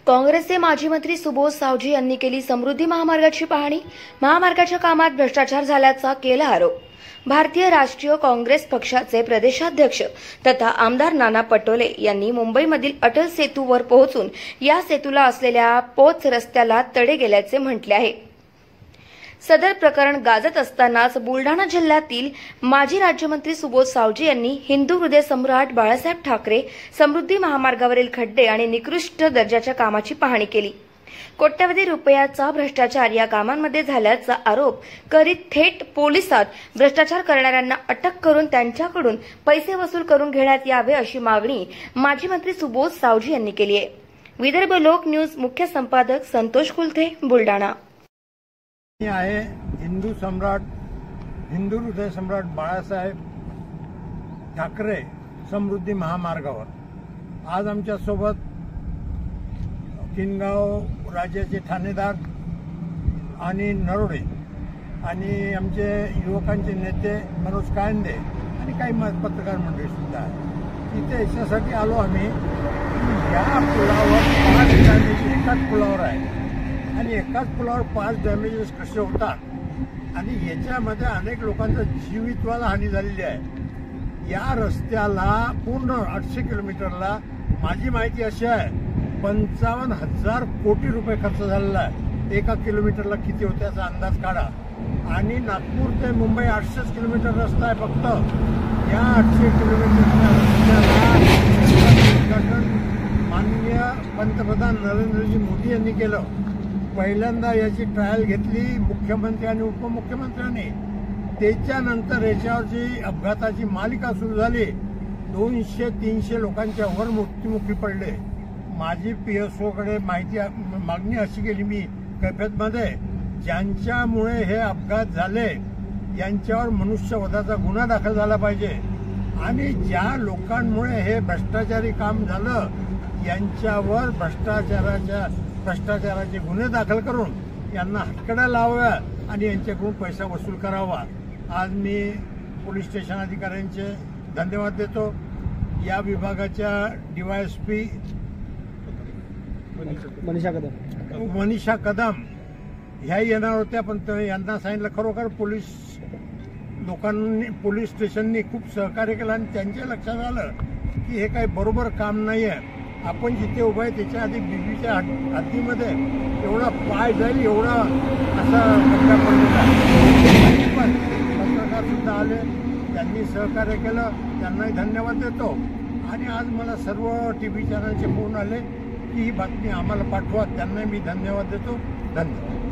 काँग्रेसचे माजी मंत्री सुबोध सावजी यांनी केली समृद्धी महामार्गाची पाहणी। महामार्गाच्या कामात भ्रष्टाचार झाल्याचा केला आरोप। भारतीय राष्ट्रीय काँग्रेस पक्षाचे प्रदेशाध्यक्ष तथा आमदार नाना पटोले यांनी मुंबईमधील अटल सेतूवर पोहोचून या सेतूला असलेल्या पोच रस्त्याला तडे गेल्याचे म्हटले आहे। सदर प्रकरण गाजत असतानाच बुलढाणा जिल्ह्यातील माजी राज्यमंत्री सुबोध सावजी यांनी हिंदू हृदय सम्राट बाळासाहेब ठाकरे समृद्धी महामार्गावरील खड्डे आणि निकृष्ट दर्जाच्या कामाची पाहणी केली। कोट्यवधी रुपयाचा भ्रष्टाचार या कामांमध्ये झाल्याचा आरोप करीत थेट पोलिसात भ्रष्टाचार करणाऱ्यांना अटक करून त्यांच्याकडून पैसे वसूल करून घेण्यात यावे अशी मागणी माजी मंत्री सुबोध सावजी यांनी केली आहे। विदर्भ लोक न्यूज मुख्य संपादक संतोष कुलथे, बुलढाणा। मी आहे हिंदू हृदय सम्राट बाळासाहेब ठाकरे समृद्धी महामार्गावर आज आमच्या सोबत किनगाव राज्याचे ठाणेदार आणि नरोडे आणि आमचे युवकांचे नेते मनोज कायंदे आणि काही पत्रकार मंडळी सुद्धा आहे। इथे याच्यासाठी आलो आम्ही की या पुलावर 5 डॅमेज एकाच पुलावर आहे आणि एकाच पुलावर 5 डॅमेजेस कसे होतात आणि याच्यामध्ये अनेक लोकांचा जीवितवाला हानी झालेली आहे। या रस्त्याला पूर्ण 800 किलोमीटरला माझी माहिती अशी आहे 55,000 कोटी रुपये खर्च झालेला आहे। एका किलोमीटरला किती होते याचा अंदाज काढा। आणि नागपूर ते मुंबई 800 किलोमीटर रस्ता आहे फक्त। या 800 किलोमीटरच्या रस्त्याला उद्घाटन माननीय पंतप्रधान नरेंद्रजी मोदी यांनी केलं। पहिल्यांदा याची ट्रायल घेतली मुख्यमंत्री आणि उपमुख्यमंत्र्यांनी। त्याच्यानंतर याच्यावर जी अपघाताची मालिका सुरू झाली 200-300 लोकांच्या वर मृत्युमुखी पडले। माझी पीएसओकडे मागणी अशी केली मी कैफियतमध्ये ज्यांच्यामुळे हे अपघात झाले यांच्यावर मनुष्यवधाचा गुन्हा दाखल झाला पाहिजे आणि ज्या लोकांमुळे हे भ्रष्टाचारी काम झालं यांच्यावर भ्रष्टाचाराचे गुन्हे दाखल करून यांना हटकडा लावाव्या आणि यांच्याकडून पैसा वसूल करावा। आज मी पोलीस स्टेशन अधिकाऱ्यांचे धन्यवाद देतो। या विभागाच्या डीवायएसपी मनीषा कदम ह्या येणार होत्या पण यांना सांगितलं खरोखर पोलीस स्टेशननी खूप सहकार्य केलं आणि त्यांच्या लक्षात आलं की हे काही बरोबर काम नाही आहे। आपण जिथे उभं आहे त्याच्या आधी बीबीच्या हद्दीमध्ये एवढा पाय जाईल एवढा असा खड्डा पडलेला आहे। पण पत्रकार सुद्धा आले, त्यांनी सहकार्य केलं, त्यांनाही धन्यवाद देतो। आणि आज मला सर्व टीव्ही चॅनलचे फोन आले की ही बातमी आम्हाला पाठवा, त्यांनाही मी धन्यवाद देतो। धन्यवाद।